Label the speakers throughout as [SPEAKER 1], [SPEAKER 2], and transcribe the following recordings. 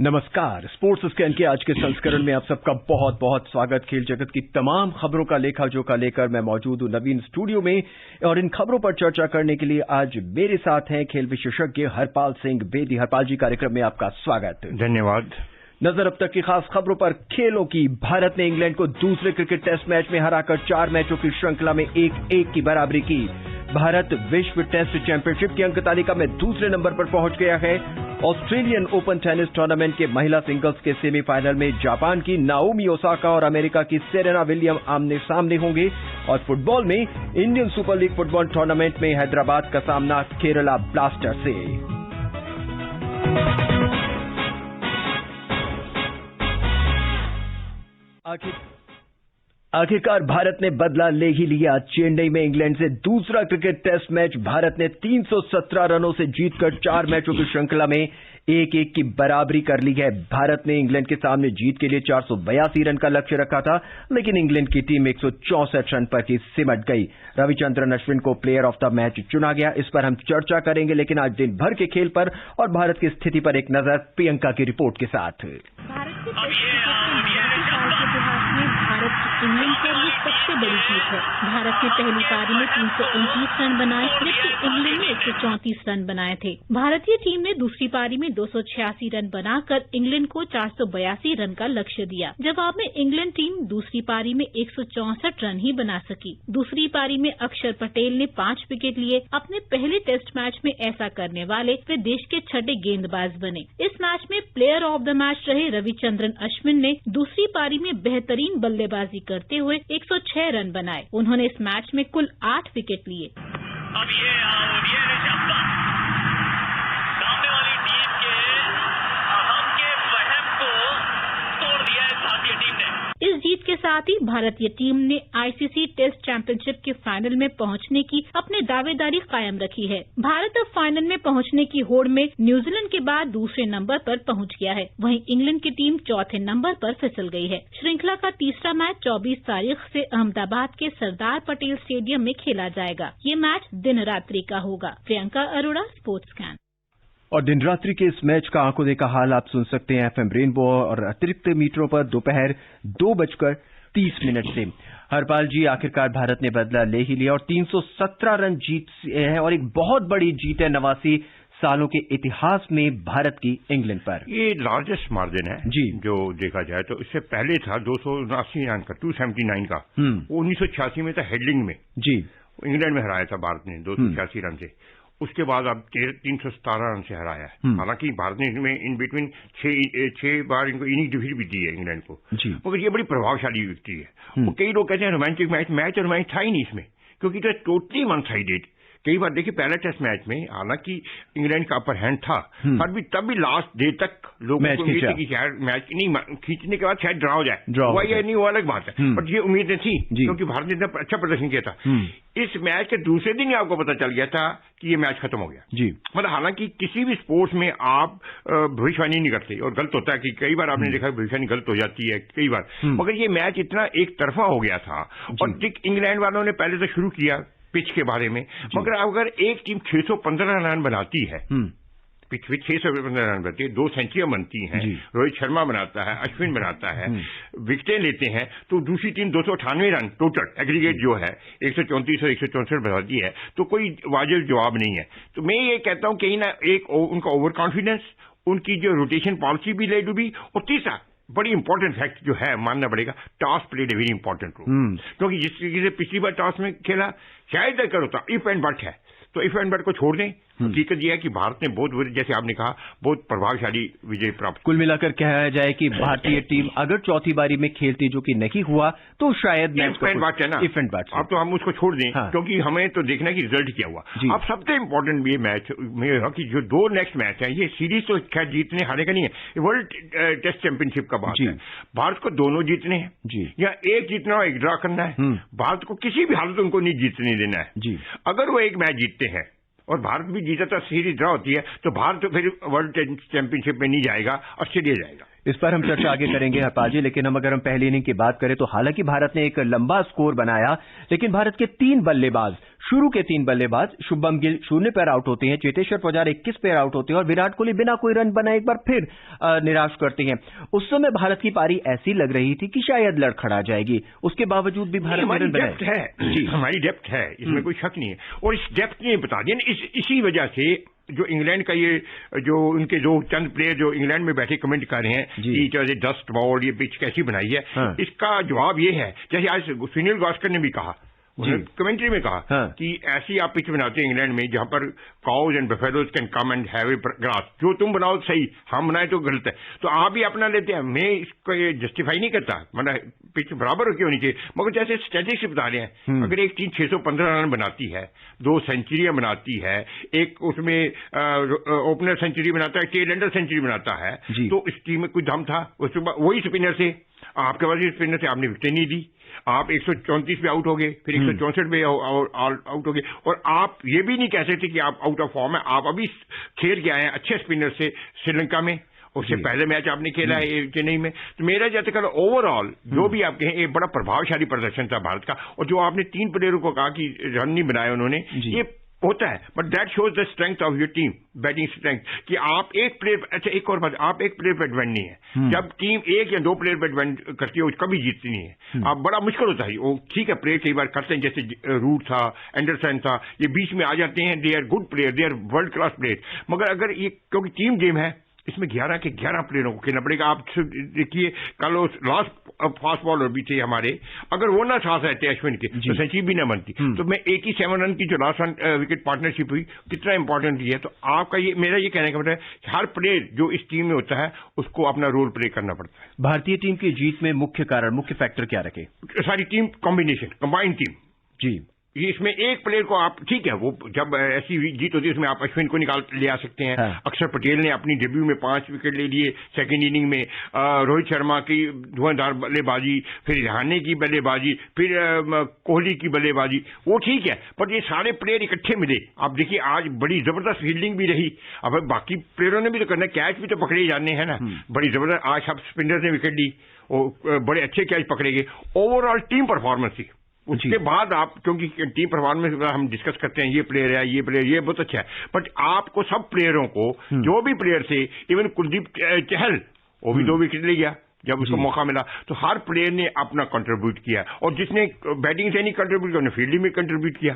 [SPEAKER 1] नमस्कार। Sports scan के आज के संस्करण में आप सबका बहुत बहुत स्वागत। खेल जगत की तमाम खबरों का लेखा जोखा लेकर मैं मौजूद हूं नवीन स्टूडियो में, और इन खबरों पर चर्चा करने के लिए आज मेरे साथ हैं खेल विशेषज्ञ हरपाल सिंह बेदी। हरपाल जी, कार्यक्रम में आपका स्वागत।
[SPEAKER 2] धन्यवाद।
[SPEAKER 1] नजर अब तक की खास खबरों पर। खेलों की। भारत ने इंग्लैंड को दूसरे क्रिकेट टेस्ट मैच में हराकर 4 मैचों की श्रृंखला में 1-1 की बराबरी की। भारत विश्व टेस्ट चैंपियनशिप की अंक तालिका में दूसरे नंबर पर पहुंच गया है। ऑस्ट्रेलियन ओपन टेनिस टूर्नामेंट के महिला सिंगल्स के सेमीफाइनल में जापान की नाओमी ओसाका और अमेरिका की सेरेना विलियम्स आमने सामने होंगे। और फुटबॉल में Indian super league football tournament में हैदराबाद का सामना केरला ब्लास्टर्स से। आखिरकार भारत ने बदला ले ही लिया। चेन्नई में इंग्लैंड से दूसरा क्रिकेट टेस्ट मैच भारत ने 317 रनों से जीतकर 4 मैचों की श्रृंखला में 1-1 की बराबरी कर ली है। भारत ने इंग्लैंड के सामने जीत के लिए 482 रन का लक्ष्य रखा था, लेकिन इंग्लैंड की टीम 164 रन पर ही सिमट गई। रविचंद्रन अश्विन को प्लेयर ऑफ द मैच चुना गया। इस पर हम चर्चा करेंगे, लेकिन आज दिन भर के खेल पर और भारत की स्थिति पर एक नजर प्रियंका की रिपोर्ट के साथ।
[SPEAKER 3] इंग्लैंड के लिए सबसे बड़ी जीत है। भारत ने पहली पारी में 329 रन बनाए, जबकि इंग्लैंड ने 134 रन बनाए थे। भारतीय टीम ने दूसरी पारी में 286 रन बनाकर इंग्लैंड को 482 रन का लक्ष्य दिया। जवाब में इंग्लैंड टीम दूसरी पारी में 164 रन ही बना सकी। दूसरी पारी में अक्षर पटेल ने 5 विकेट लिए। अपने पहले टेस्ट मैच में ऐसा करने वाले वे देश के छठे गेंदबाज बने। इस मैच में प्लेयर ऑफ द मैच रहे रविचंद्रन अश्विन ने दूसरी पारी में बेहतरीन बल्लेबाजी करते हुए 106 रन बनाए। उन्होंने इस मैच में कुल 8 विकेट लिए।
[SPEAKER 4] अब ये सामने वाली टीम के अहम के वहम को तोड़ दिया है भारतीय टीम ने।
[SPEAKER 3] इस जीत के साथ ही भारतीय टीम ने आईसीसी टेस्ट चैंपियनशिप के फाइनल में पहुंचने की अपनी दावेदारी कायम रखी है। भारत अब फाइनल में पहुंचने की होड़ में न्यूजीलैंड के बाद दूसरे नंबर पर पहुंच गया है। वहीं इंग्लैंड की टीम चौथे नंबर पर फिसल गई है। श्रृंखला का तीसरा मैच 24 तारीख से अहमदाबाद के सरदार पटेल स्टेडियम में खेला जाएगा। ये मैच दिन रात्रि का होगा। Priyanka Arora, sports scan.
[SPEAKER 1] और दिन रात्रि के इस मैच का आंखों देखा हाल आप सुन सकते हैं एफएम रेनबो और अतिरिक्त मीटरों पर दोपहर 2:30 से। हरपाल जी, आखिरकार भारत ने बदला ले ही लिया और 317 रन जीत है और एक बहुत बड़ी जीत है 89 सालों के इतिहास में भारत की इंग्लैंड पर।
[SPEAKER 2] ये लार्जेस्ट मार्जिन है
[SPEAKER 1] जी, जो
[SPEAKER 2] देखा जाए तो। इससे पहले था 279 रन का, 279 का। 1986 में था हेडलिंग में जी, इंग्लैंड में हराया था भारत ने 286 रन से। उसके बाद अब 317 रन से हराया है। हालांकि भारत ने इनमें इन बिटवीन 6 बार इनको इनिंग डिफीट भी दी है इंग्लैंड को, मगर ये बड़ी प्रभावशाली विक्ट्री है। और कई लोग कहते हैं रोमांटिक मैच और मैच था ही नहीं इसमें, क्योंकि तो टोटली वन साइडेड। कई बार देखिए पहले टेस्ट मैच में हालांकि इंग्लैंड का अपर हैंड था, पर भी तब भी लास्ट डे तक लोगों को उम्मीद थी कि शायद मैच नहीं खींचने के बाद शायद ड्रा हो जाए, हुआ या नहीं वो अलग बात है, बट ये उम्मीदें थी क्योंकि भारत ने इतना अच्छा प्रदर्शन किया था। इस मैच के दूसरे दिन ही आपको पता चल गया था कि ये मैच खत्म हो गया जी। मतलब हालांकि किसी भी स्पोर्ट्स में आप भविष्यवाणी नहीं करते, और गलत होता है कि कई बार आपने देखा भविष्यवाणी गलत हो जाती है कई बार, मगर ये मैच इतना एक तरफा हो गया था। और इंग्लैंड वालों ने पहले तो शुरू किया पिच के बारे में, मगर अगर एक टीम 615 रन बनाती है, पिच पे 615 रन बनती है, 2 सेंचुरियां बनती हैं, रोहित शर्मा बनाता है, अश्विन बनाता है, विकेटें लेते हैं, तो दूसरी टीम 298 रन टोटल एग्रीगेट जो है 134 और 164 बनाती है, तो कोई वाजिब जवाब नहीं है। तो मैं ये कहता हूं कहीं ना एक उनका ओवर कॉन्फिडेंस, उनकी जो रोटेशन पॉलिसी भी ले डूबी, और तीसरा बड़ी इंपॉर्टेंट फैक्ट जो है मानना पड़ेगा, toss played a very important role. क्योंकि जिस तरीके से पिछली बार टॉस में खेला शायद कर होता, इफ एंड बट है, तो इफ एंड बट को छोड़ दें। हकीकत यह है कि भारत ने बहुत, जैसे आपने कहा, बहुत प्रभावशाली विजय प्राप्त।
[SPEAKER 1] कुल मिलाकर कहा जाए कि भारतीय टीम अगर चौथी बारी में खेलती, जो कि नहीं हुआ, तो शायद
[SPEAKER 2] इफ एंड बट है ना,
[SPEAKER 1] इफ एंड बट।
[SPEAKER 2] अब तो हम उसको छोड़ दें, क्योंकि हमें तो देखना है कि रिजल्ट क्या हुआ। अब सबसे इंपॉर्टेंट ये मैच में कि जो 2 नेक्स्ट मैच है, ये सीरीज तो खैर जीतने हारने का नहीं है, वर्ल्ड टेस्ट चैंपियनशिप का बात है। भारत को दोनों जीतने हैं, या एक जीतना और एक ड्रा करना है। भारत को किसी भी हालत उनको नहीं जीतने देना है। अगर वो एक मैच जीतते हैं और भारत भी जीता तो सीरीज ड्रा होती है, तो भारत तो फिर वर्ल्ड चैंपियनशिप में नहीं जाएगा, ऑस्ट्रेलिया जाएगा।
[SPEAKER 1] इस पर हम चर्चा आगे करेंगे हरपाल जी, लेकिन अगर हम पहली इनिंग की बात करें तो हालांकि भारत ने एक लंबा स्कोर बनाया, लेकिन भारत के शुरू के तीन बल्लेबाज शुभम गिल 0 पर आउट होते हैं, चेतेश्वर पुजारा 21 पर आउट होते हैं और विराट कोहली बिना कोई रन बनाए एक बार फिर निराश करते हैं। उस समय भारत की पारी ऐसी लग रही थी कि शायद लड़खड़ा जाएगी, उसके बावजूद भी भारत ने रन बनाए।
[SPEAKER 2] हमारी डेप्थ है, इसमें कोई शक नहीं है, और इस डेप्थ ने बता दिया इसी वजह से जो इंग्लैंड का ये जो उनके जो चंद प्लेयर जो इंग्लैंड में बैठे कमेंट कर रहे हैं कि जैसे डस्ट बॉल ये पिच कैसी बनाई है, इसका जवाब ये है, जैसे आज सुनील गावस्कर ने भी कहा, उन्होंने कमेंट्री में कहा कि ऐसी आप पिच बनाते हैं इंग्लैंड में जहां पर cause and buffaloes can come and have a grass, जो तुम बनाओ सही, हम बनाए तो गलत है, तो आप भी अपना लेते हैं। मैं इसको ये जस्टिफाई नहीं करता, मतलब पिच बराबर क्यों होनी चाहिए, मगर जैसे स्टैटिस्टिक्स बता रहे हैं, अगर एक टीम 615 रन बनाती है, 2 सेंचुरियां बनाती है, एक उसमें ओपनर सेंचुरी बनाता है, टेल एंडर सेंचुरी बनाता है, तो इस टीम में कुछ दम था। उसके बाद वही स्पिनर से आपके पास स्पिनर से आपने विकेट नहीं दी, आप 134 पे आउट हो गए, फिर 164 पे आउट हो गए, और आप ये भी नहीं कह सकते कि आप आउट ऑफ फॉर्म है। आप अभी खेल के आए हैं अच्छे स्पिनर से श्रीलंका में, उससे पहले मैच आपने खेला है चेन्नई में, तो मेरा जैसे कल ओवरऑल जो भी आप कहें एक बड़ा प्रभावशाली प्रदर्शन था भारत का। और जो आपने 3 प्लेयरों को कहा कि रन नहीं बनाए उन्होंने, ये होता है, but that shows the strength of your team, batting strength, कि आप एक प्लेयर, अच्छा एक और बात, आप एक प्लेयर पर डिपेंड नहीं है, जब टीम 1 या 2 प्लेयर पर डिपेंड करती है वो कभी जीतती नहीं है। आप बड़ा मुश्किल होता है वो, ठीक है प्लेयर कई बार करते हैं, जैसे रूट था, एंडरसन था, ये बीच में आ जाते हैं, they are good player, they are world class player, मगर अगर ये क्योंकि टीम गेम है, इसमें 11 के 11 प्लेयरों को खेलना पड़ेगा। आप देखिए कल उस लास्ट फास्ट बॉलर भी थे हमारे, अगर वो ना साथ रहते अश्विन के तो सेंचुरी भी ना बनती। तो मैं 87 रन की जो लास्ट विकेट पार्टनरशिप हुई कितना इंपॉर्टेंट है। तो आपका ये, मेरा ये कहने का मतलब है हर प्लेयर जो इस टीम में होता है उसको अपना रोल प्ले करना पड़ता है।
[SPEAKER 1] भारतीय टीम की जीत में मुख्य कारण, मुख्य फैक्टर क्या रखे?
[SPEAKER 2] सारी टीम कॉम्बिनेशन, कंबाइंड टीम जी। इसमें एक प्लेयर को आप, ठीक है वो जब ऐसी जीत होती है उसमें आप अश्विन को निकाल ले आ सकते हैं। अक्षर पटेल ने अपनी डेब्यू में 5 विकेट ले लिए सेकंड इनिंग में, रोहित शर्मा की धुआंधार बल्लेबाजी, फिर रहाणे की बल्लेबाजी, फिर कोहली की बल्लेबाजी, वो ठीक है, पर ये सारे प्लेयर इकट्ठे मिले। आप देखिए आज बड़ी जबरदस्त फील्डिंग भी रही, अब बाकी प्लेयरों ने भी तो करना, कैच भी तो पकड़े जाने हैं ना, बड़ी जबरदस्त। आज सब स्पिनर ने विकेट ली, बड़े अच्छे कैच पकड़े गए, ओवरऑल टीम परफॉर्मेंस थी। उसके बाद आप, क्योंकि टीम परफॉर्मेंस हम डिस्कस करते हैं, ये प्लेयर है, ये प्लेयर, ये बहुत अच्छा है, बट आपको सब प्लेयरों को, जो भी प्लेयर थे, इवन कुलदीप चहल वो भी 2 विकेट ले गया जब उसको मौका मिला, तो हर प्लेयर ने अपना कंट्रीब्यूट किया, और जिसने बैटिंग से नहीं कंट्रीब्यूट किया उन्होंने फील्डिंग में कंट्रीब्यूट किया।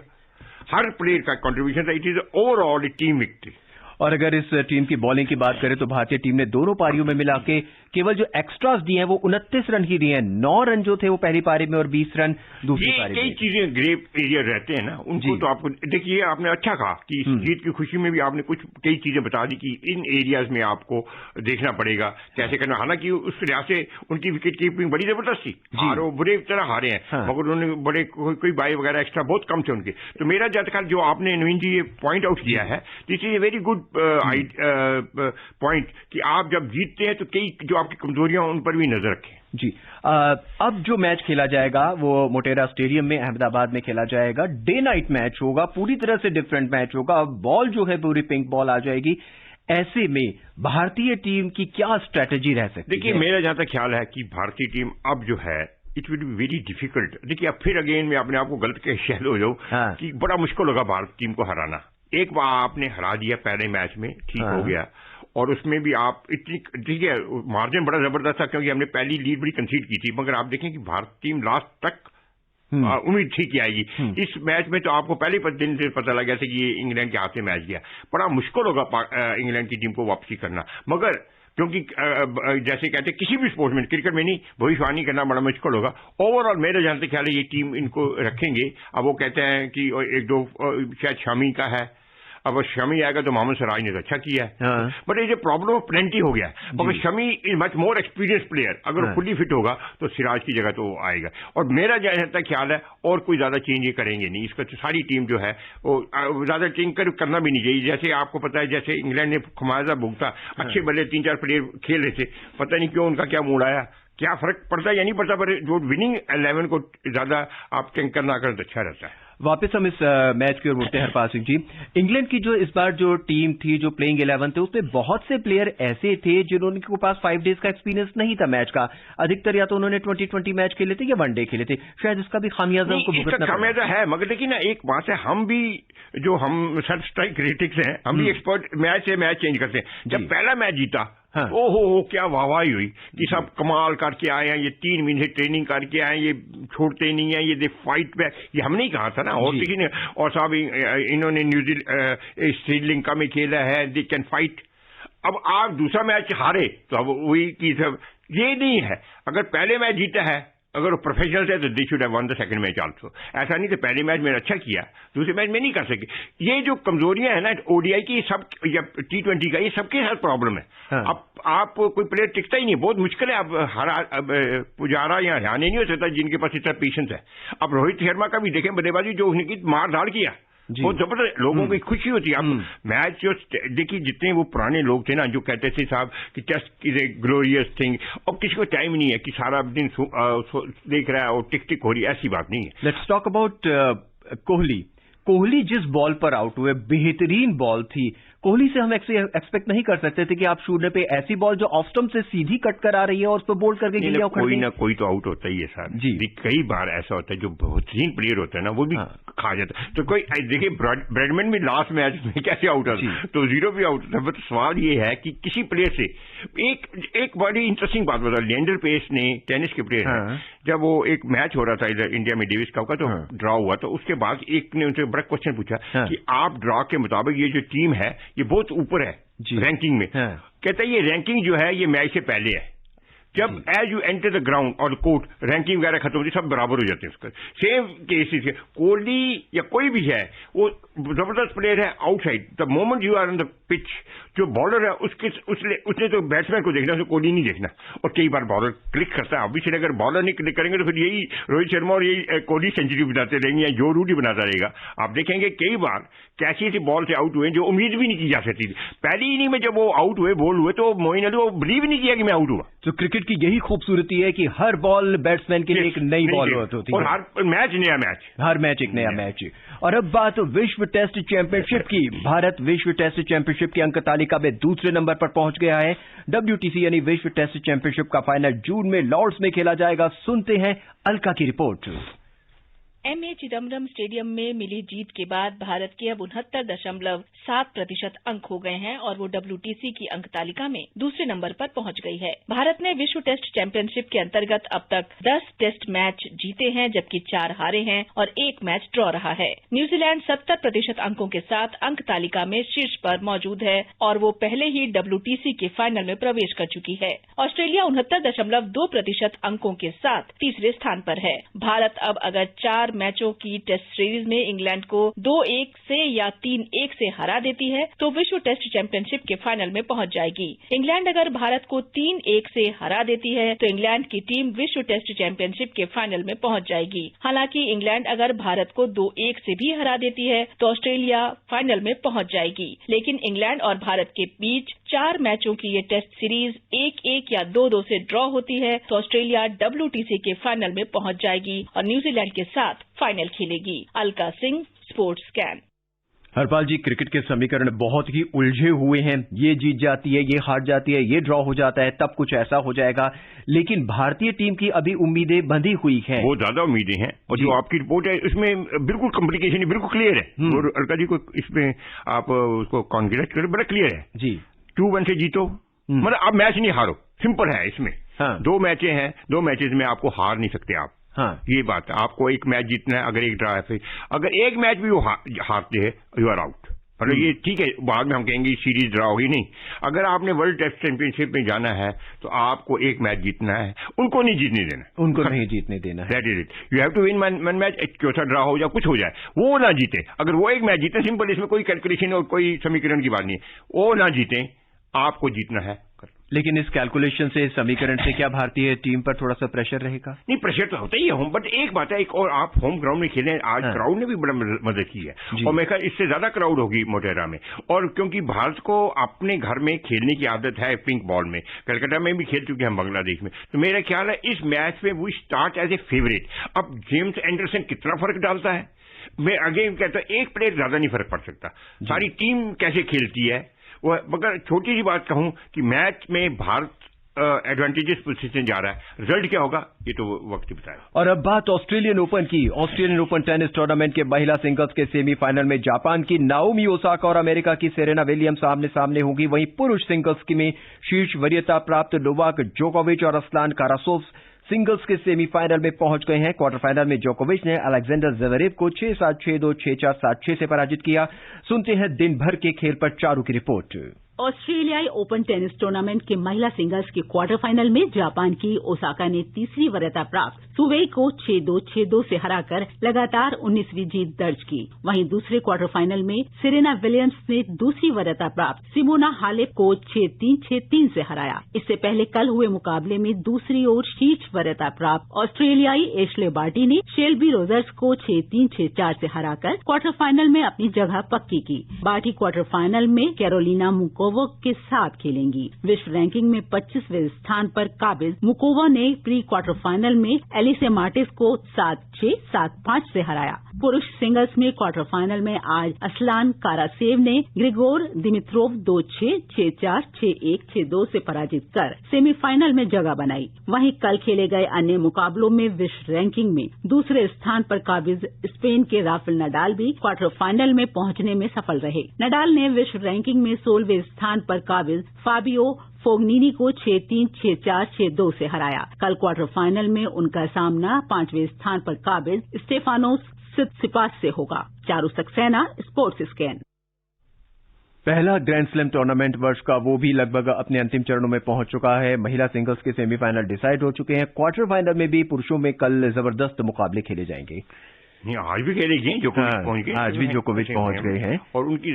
[SPEAKER 2] हर प्लेयर का कंट्रीब्यूशन था, it is overall team victory.
[SPEAKER 1] और अगर इस टीम की बॉलिंग की बात करें तो भारतीय टीम ने दोनों पारियों में मिला के केवल जो एक्स्ट्रास दिए हैं वो 29 रन ही दिए हैं। 9 रन जो थे वो पहली पारी में और 20 रन दूसरी पारी में।
[SPEAKER 2] कई चीजें ग्रे एरिया रहते हैं ना, उनको तो आपको देखिए, आपने अच्छा कहा कि इस जीत की खुशी में भी आपने कई चीजें बता दी कि इन एरियाज में आपको देखना पड़ेगा कैसे करना। हालांकि उस लिहाज से उनकी विकेट कीपिंग बड़ी जबरदस्त थी, वो बुरे तरह हारे हैं, मगर उन्होंने बड़े कोई बाई वगैरह एक्स्ट्रा बहुत कम थे उनके। तो मेरा ज्यादा जो आपने नवीन जी ये पॉइंट आउट किया है, this is a very good point कि आप जब जीतते हैं तो कई जो आपकी कमजोरियां उन पर भी नजर रखें।
[SPEAKER 1] जी अब जो मैच खेला जाएगा वो मोटेरा स्टेडियम में अहमदाबाद में खेला जाएगा। डे नाइट मैच होगा, पूरी तरह से डिफरेंट मैच होगा। बॉल जो है पूरी पिंक बॉल आ जाएगी। ऐसे में भारतीय टीम की क्या स्ट्रेटेजी रह सकती है?
[SPEAKER 2] देखिए मेरा जहां तक ख्याल है कि भारतीय टीम अब जो है it will be very difficult. देखिए अब फिर अगेन मैं अपने आप को गलत कह शायद हो जाऊं कि बड़ा मुश्किल होगा भारतीय टीम को हराना। एक बार आपने हरा दिया पहले मैच में, ठीक हो गया, और उसमें भी आप इतनी, ठीक है मार्जिन बड़ा जबरदस्त था क्योंकि हमने पहली लीड बड़ी कंसीड की थी, मगर आप देखें कि भारतीय टीम लास्ट तक उम्मीद थी कि आएगी। इस मैच में तो आपको पहले दिन से पता लग गया था कि ये इंग्लैंड के हाथ में मैच गया। बड़ा मुश्किल होगा इंग्लैंड की टीम को वापसी करना, मगर क्योंकि जैसे कहते हैं किसी भी स्पोर्ट्स में, क्रिकेट में नहीं, भविष्यवाणी करना बड़ा मुश्किल होगा। ओवरऑल मेरे जानते ख्याल है ये टीम इनको रखेंगे। अब वो कहते हैं कि 1-2 शायद शमी का है, अब शमी आएगा तो मोहम्मद सिराज ने तो अच्छा किया है, बट ये प्रॉब्लम ऑफ प्लेंटी हो गया। मगर Shami is much more experience player, अगर फुली फिट होगा तो सिराज की जगह तो आएगा। और मेरा जैसा ख्याल है और कोई ज्यादा चेंज ये करेंगे नहीं, इसका तो सारी टीम जो है वो ज्यादा चेंज करना भी नहीं चाहिए। जैसे आपको पता है जैसे इंग्लैंड ने खमाजा भुगता, अच्छे भले 3-4 प्लेयर खेल रहे थे, पता नहीं क्यों उनका क्या मूड आया, क्या फर्क पड़ता है या नहीं पड़ता, पर जो विनिंग 11 को ज्यादा आप चेंज करना करें तो अच्छा रहता है।
[SPEAKER 1] वापस हम इस मैच की ओर मुड़ते हैं हरपाल सिंह जी। इंग्लैंड की जो इस बार जो टीम थी, जो प्लेइंग 11 थे, उसमें बहुत से प्लेयर ऐसे थे जिन्होंने पास 5 डेज का एक्सपीरियंस नहीं था मैच का। अधिकतर या तो उन्होंने 2020 मैच खेले थे या वनडे खेले थे। शायद इसका भी खामियाजा उनको भुगतना
[SPEAKER 2] खामियाजा है। मगर देखिए ना, एक बात है, हम भी जो हम सर्च स्ट्राइक क्रिटिक्स हैं, हम भी एक्सपर्ट मैच से मैच चेंज करते हैं। जब पहला मैच जीता, ओहो क्या वाहवाही हुई कि सब कमाल करके आए हैं, ये 3 महीने ट्रेनिंग करके आए, ये छोड़ते नहीं है, ये दे फाइट बैक। ये हमने ही कहा था ना, और किसी ने, और साहब इन्होंने न्यूजीलैंड श्रीलंका में खेला है, दे कैन फाइट। अब आप दूसरा मैच हारे तो अब वही की सब, ये नहीं है। अगर पहले मैच जीता है, अगर वो प्रोफेशनल है तो they should have one the second match also. ऐसा नहीं तो पहले मैच में अच्छा किया, दूसरे मैच में नहीं कर सके। ये जो कमजोरियां है ना ओडीआई की सब या T20 का, ये सबके साथ प्रॉब्लम है। अब आप कोई प्लेयर टिकता ही नहीं, बहुत मुश्किल है। अब पुजारा या हरियाणा नहीं हो सकता जिनके पास इतना पेशेंस है। अब रोहित शर्मा का भी देखें बल्लेबाजी, जो उसने की मार धाड़ किया, बहुत जबरदस्त, लोगों की खुशी होती है। आप मैच जो देखिए, जितने वो पुराने लोग थे ना जो कहते थे साहब कि test is a glorious thing, अब किसी को टाइम नहीं है कि सारा दिन देख रहा है और टिक टिक हो रही है, ऐसी बात नहीं है।
[SPEAKER 1] लेट्स टॉक अबाउट कोहली जिस बॉल पर आउट हुए, बेहतरीन बॉल थी। कोहली से हम एक्सपेक्ट नहीं कर सकते थे कि आप शून्य पे ऐसी बॉल जो ऑफ स्टंप से सीधी कट कर आ रही है और उस पर बोल्ड करके गिलिया उखड़
[SPEAKER 2] कोई ना कोई तो आउट होता ही है सर जी। कई बार ऐसा होता है जो बेहतरीन प्लेयर होता है ना, वो भी खा जाता है। तो कोई देखिए, ब्रैडमैन भी लास्ट मैच में कैसे आउट होता तो 0 भी आउट होता है। बट सवाल ये है कि किसी प्लेयर से एक बड़ी इंटरेस्टिंग बात बता, लिएंडर पेस ने, टेनिस के प्लेयर हैं, जब वो एक मैच हो रहा था इधर इंडिया में डेविस कप का, तो ड्रॉ हुआ, तो उसके बाद एक ने उनसे बड़ा क्वेश्चन पूछा कि आप ड्रॉ के मुताबिक ये जो टीम है ये बहुत ऊपर है रैंकिंग में। कहता है ये रैंकिंग जो है ये मैच से पहले है, जब as you enter the ground और कोर्ट रैंकिंग वगैरह खत्म होती है, सब बराबर हो जाते हैं उसका। सेम केसेस है, कोहली या कोई भी है, वो जबरदस्त प्लेयर है outside. The moment you are on the pitch, जो बॉलर है उसने तो बैट्समैन को देखना, उसने कोहली नहीं देखना। और कई बार बॉलर क्लिक करता है, ऑब्वियसली अगर बॉलर नहीं क्लिक करेंगे तो फिर यही रोहित शर्मा और यही कोहली सेंचुरी बनाते रहेंगे या जो रूट ही बनाता रहेगा। आप देखेंगे कई बार कैसी ऐसी बॉल से आउट हुए जो उम्मीद भी नहीं की जा सकती थी। पहली इनिंग में जब वो आउट हुए, बोल्ड हुए, तो मोइन अली वो बिलीव ही नहीं किया कि मैं आउट हुआ।
[SPEAKER 1] तो क्रिकेट की यही खूबसूरती है कि हर बॉल बैट्समैन के लिए एक नई बॉल होती है
[SPEAKER 2] और हर मैच नया मैच,
[SPEAKER 1] हर मैच एक नया मैच। और अब बात विश्व टेस्ट चैंपियनशिप की। भारत विश्व टेस्ट चैंपियनशिप की अंक तालिका में दूसरे नंबर पर पहुंच गया है। WTC यानी विश्व टेस्ट चैंपियनशिप का फाइनल जून में लॉर्ड्स में खेला जाएगा। सुनते हैं अलका की रिपोर्ट।
[SPEAKER 5] MA चिदम्बरम स्टेडियम में मिली जीत के बाद भारत के अब 69.7% अंक हो गए हैं और वो WTC की अंक तालिका में दूसरे नंबर पर पहुंच गई है। भारत ने विश्व टेस्ट चैंपियनशिप के अंतर्गत अब तक 10 टेस्ट मैच जीते हैं, जबकि 4 हारे हैं और 1 मैच ड्रॉ रहा है। न्यूजीलैंड 70% अंकों के साथ अंक तालिका में शीर्ष पर मौजूद है और वो पहले ही WTC के फाइनल में प्रवेश कर चुकी है। ऑस्ट्रेलिया 69.2% अंकों के साथ तीसरे स्थान पर है। भारत अब अगर 4 मैचों की टेस्ट सीरीज में इंग्लैंड को 2-1 से या 3-1 से हरा देती है तो विश्व टेस्ट चैंपियनशिप के फाइनल में पहुंच जाएगी। इंग्लैंड अगर भारत को 3-1 से हरा देती है तो इंग्लैंड की टीम विश्व टेस्ट चैंपियनशिप के फाइनल में पहुंच जाएगी। हालांकि इंग्लैंड अगर भारत को 2-1 से भी हरा देती है तो ऑस्ट्रेलिया फाइनल में पहुंच जाएगी। लेकिन इंग्लैंड और भारत के बीच 4 मैचों की ये टेस्ट सीरीज 1-1 या 2-2 से ड्रॉ होती है तो ऑस्ट्रेलिया WTC के फाइनल में पहुंच जाएगी और न्यूजीलैंड के साथ फाइनल खेलेगी। Alka Singh, sports scan.
[SPEAKER 1] Harpal ji, cricket के समीकरण बहुत ही उलझे हुए हैं। ये जीत जाती है, ये हार जाती है, ये ड्रॉ हो जाता है, तब कुछ ऐसा हो जाएगा। लेकिन भारतीय टीम की अभी उम्मीदें बंधी हुई हैं।
[SPEAKER 2] बहुत ज्यादा उम्मीदें हैं और जो आपकी रिपोर्ट है इसमें बिल्कुल कॉम्प्लिकेशन बिल्कुल क्लियर है। और अलका जी को इसमें आप उसको कॉन्ग्रेट करें, बड़ा क्लियर है जी। 2-1 से जीतो, मतलब आप मैच नहीं हारो, सिंपल है इसमें। 2 मैचें हैं, 2 मैचेस में आपको हार नहीं सकते आप। ये बात है, आपको एक मैच जीतना है, अगर एक ड्रा है, फिर अगर एक मैच भी वो हारते हैं यू आर आउट। मतलब ये ठीक है, बाद में हम कहेंगे सीरीज ड्रा होगी, नहीं। अगर आपने वर्ल्ड टेस्ट चैंपियनशिप में जाना है तो आपको एक मैच जीतना है, उनको नहीं जीतने देना,
[SPEAKER 1] उनको नहीं जीतने देना है।
[SPEAKER 2] That is it. You have to win one match, चौथा ड्रा हो जाए, कुछ हो जाए, वो ना जीते। अगर वो एक मैच जीते, सिंपल, इसमें कोई कैलकुलेशन और कोई समीकरण की बात नहीं है, वो ना जीते, आपको जीतना है।
[SPEAKER 1] लेकिन इस कैलकुलेशन से, समीकरण से क्या भारतीय टीम पर थोड़ा सा प्रेशर रहेगा?
[SPEAKER 2] नहीं, प्रेशर तो होता ही है, बट एक बात है, एक और आप होम ग्राउंड में खेले, आज क्राउड ने भी बड़ा मदद की है और मैं कहा इससे ज्यादा क्राउड होगी मोटेरा में। और क्योंकि भारत को अपने घर में खेलने की आदत है, पिंक बॉल में, कलकत्ता में भी खेल चुके हैं, बांग्लादेश में, तो मेरा ख्याल है इस मैच में वो स्टार्ट एज ए फेवरेट। अब जेम्स एंडरसन कितना फर्क डालता है, मैं अगेन कहता हूं, एक प्लेयर ज्यादा नहीं फर्क पड़ सकता, सारी टीम कैसे खेलती है वो। मगर छोटी सी बात कहूं कि मैच में भारत एडवांटेजेस पोजीशन जा रहा है, रिजल्ट क्या होगा ये तो वक्त ही बताएगा।
[SPEAKER 1] और अब बात ऑस्ट्रेलियन ओपन की। ऑस्ट्रेलियन ओपन टेनिस टूर्नामेंट के महिला सिंगल्स के सेमीफाइनल में जापान की नाओमी ओसाका और अमेरिका की सेरेना विलियम्स आमने सामने होंगी। वहीं पुरुष सिंगल्स में शीर्ष वरीयता प्राप्त नोवाक जोकोविच और असलान कारासोव सिंगल्स के सेमीफाइनल में पहुंच गए हैं। क्वार्टर फाइनल में जोकोविच ने अलेक्जेंडर ज़वेरेव को 6-7, 6-2, 6-4, 7-6 से पराजित किया। सुनते हैं दिन भर के खेल पर चारू की रिपोर्ट।
[SPEAKER 6] ऑस्ट्रेलियाई ओपन टेनिस टूर्नामेंट के महिला सिंगल्स के क्वार्टर फाइनल में जापान की ओसाका ने तीसरी वरीयता प्राप्त सुवेई को 6-2, 6-2 से हराकर लगातार 19वीं जीत दर्ज की। वहीं दूसरे क्वार्टर फाइनल में सेरेना विलियम्स ने दूसरी वरीयता प्राप्त सिमोना हालेप को 6-3, 6-3 से हराया। इससे पहले कल हुए मुकाबले में दूसरी ओर शीर्ष वरीयता प्राप्त ऑस्ट्रेलियाई एशले बार्टी ने शेल्बी रोजर्स को 6-3, 6-4 से हराकर क्वार्टर फाइनल में अपनी जगह पक्की की। बार्टी क्वार्टर फाइनल में कैरोलिना मुकोवा के साथ खेलेंगी। विश्व रैंकिंग में 25वें स्थान पर काबिज मुकोवा ने प्री क्वार्टर फाइनल में एलिसे मार्टिस को 7-6, 7-5 से हराया। पुरुष सिंगल्स में क्वार्टर फाइनल में आज असलान कारासेव ने ग्रिगोर दिमित्रोव 2-6, 6-4, 6-1, 6-2 से पराजित कर सेमीफाइनल में जगह बनाई। वहीं कल खेले गए अन्य मुकाबलों में विश्व रैंकिंग में दूसरे स्थान पर काबिज स्पेन के राफेल नडाल भी क्वार्टर फाइनल में पहुंचने में सफल रहे। नडाल ने विश्व रैंकिंग में 16वें स्थान पर काबिज फाबियो फोगनीनी को 6-3, 6-4, 6-2 से हराया। कल क्वार्टर फाइनल में उनका सामना 5वें स्थान पर काबिज स्टेफानोस सिटसिपास से होगा। Charu Saxena, sports scan.
[SPEAKER 1] पहला ग्रैंड स्लैम टूर्नामेंट वर्ष का वो भी लगभग अपने अंतिम चरणों में पहुंच चुका है। महिला सिंगल्स के सेमीफाइनल डिसाइड हो चुके हैं। क्वार्टर फाइनल में भी पुरुषों में कल जबरदस्त मुकाबले खेले जाएंगे।
[SPEAKER 2] आज भी खेलेगी, जोकोविच पहुंच गए।
[SPEAKER 1] आज भी जोकोविच पहुंच गए हैं
[SPEAKER 2] और उनकी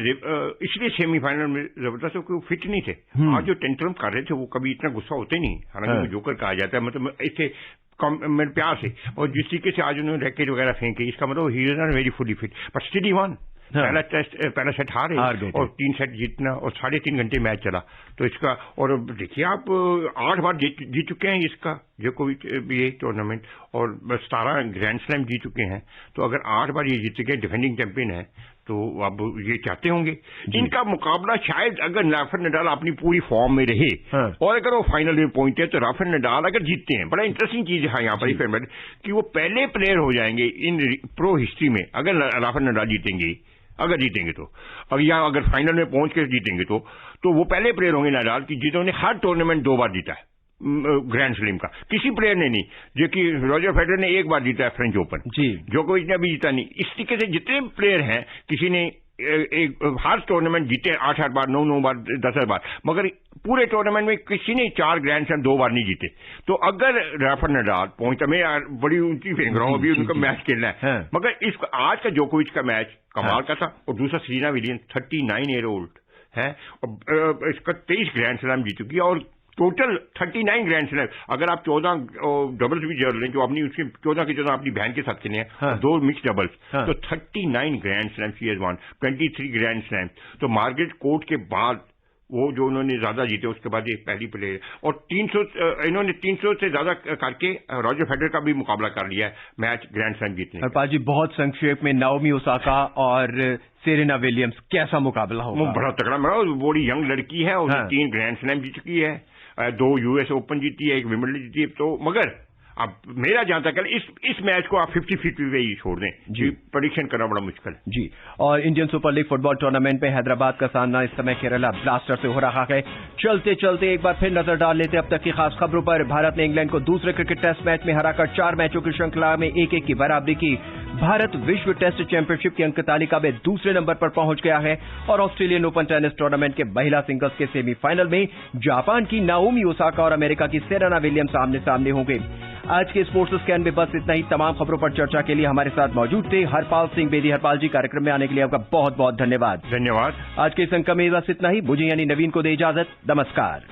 [SPEAKER 2] इसलिए सेमीफाइनल में जबरदस्त है, वो फिट नहीं थे। आज जो टेंट्रम कर रहे थे वो कभी इतना गुस्सा होते नहीं, हालांकि वो जोकर कहा जाता है, मतलब इससे मेरे प्यार से। और जिस तरीके से आज उन्होंने रैकेट वगैरह फेंके, इसका मतलब he is not very fully fit, but still he one. पहला सेट हार गए और 3 सेट जीतना और 3.5 घंटे मैच चला। तो इसका, और देखिए आप 8 बार जीत चुके हैं इसका जोकोविच ये टूर्नामेंट, और 17 ग्रैंड स्लैम जीत चुके हैं। तो अगर 8 बार ये जीत चुके हैं, डिफेंडिंग चैंपियन है, तो अब ये चाहते होंगे इनका मुकाबला शायद अगर राफेल नडाल अपनी पूरी फॉर्म में रहे और अगर वो फाइनल में पहुंचे तो राफेल नडाल अगर जीतते हैं, बड़ा इंटरेस्टिंग चीज है यहाँ पर कि वो पहले प्लेयर हो जाएंगे इन प्रो हिस्ट्री में अगर राफेल नडाल जीतेंगे, तो अगर फाइनल में पहुंच कर जीतेंगे तो वो पहले प्लेयर होंगे नडाल की जिन्होंने हर टूर्नामेंट 2 बार जीता है ग्रैंड स्लैम का। किसी प्लेयर ने नहीं, जो कि रॉजर फेडरर ने 1 बार जीता है फ्रेंच ओपन, जोकोविच ने अभी जीता नहीं। इस तरीके से जितने प्लेयर हैं, किसी ने हर टूर्नामेंट जीते 8-8 बार, 9-9 बार, 10 बार, मगर पूरे टूर्नामेंट में किसी ने 4 ग्रैंड स्लैम 2 बार नहीं जीते। तो अगर राफेल नडाल पहुंचता, मैं बड़ी ऊंची फेंक रहा हूं, अभी उनका मैच खेलना है, मगर आज का जोकोविच का मैच कमाल का था। और दूसरा सेरेना विलियम्स 39 ईयर ओल्ड है, और इसका 23 ग्रैंड स्लैम जीत चुकी है और टोटल 39 ग्रैंड स्लैम। अगर आप 14 डबल्स भी जोड़ लें, जो अपनी उसके 14 के 14 अपनी बहन के साथ खेले हैं, 2 मिक्स डबल्स, तो 39 grand slam she has one, 23 grand slam. तो मार्गरेट कोर्ट के बाद वो जो उन्होंने ज्यादा जीते, उसके बाद ये पहली प्लेयर। और 300 इन्होंने 300 से ज्यादा करके रॉजर फेडरर का भी मुकाबला कर लिया है मैच ग्रैंड स्लैम जीतने।
[SPEAKER 1] हरपाल जी, बहुत संक्षेप में नाओमी ओसाका और सेरेना विलियम्स कैसा मुकाबला होगा?
[SPEAKER 2] वो बड़ा तगड़ा, बड़ी यंग लड़की है और 3 ग्रैंड स्लैम जीत चुकी है, 2 यूएस ओपन जीती है, 1 विंबलडन जीती है। तो मगर अब मेरा जहां तक इस मैच को आप 50-50 पे ही छोड़ दें जी, प्रेडिक्शन करना बड़ा मुश्किल है
[SPEAKER 1] जी। और Indian super league football tournament में हैदराबाद का सामना इस समय केरला ब्लास्टर से हो रहा है। चलते चलते एक बार फिर नजर डाल लेते अब तक की खास खबरों पर। भारत ने इंग्लैंड को दूसरे क्रिकेट टेस्ट मैच में हराकर 4 मैचों की श्रृंखला में 1-1 की बराबरी की। भारत विश्व टेस्ट चैंपियनशिप की अंक तालिका में दूसरे नंबर पर पहुंच गया है और ऑस्ट्रेलियन ओपन टेनिस टूर्नामेंट के महिला सिंगल्स के सेमीफाइनल में जापान की नाओमी ओसाका और अमेरिका की सेरेना विलियम्स आमने सामने होंगे। आज के स्पोर्ट्स स्कैन में बस इतना ही। तमाम खबरों पर चर्चा के लिए हमारे साथ मौजूद थे हरपाल सिंह बेदी। हरपाल जी, कार्यक्रम में आने के लिए आपका बहुत बहुत धन्यवाद।
[SPEAKER 2] धन्यवाद।
[SPEAKER 1] आज के इस अंक में बस इतना ही। मुझे यानी नवीन को दे इजाजत। नमस्कार।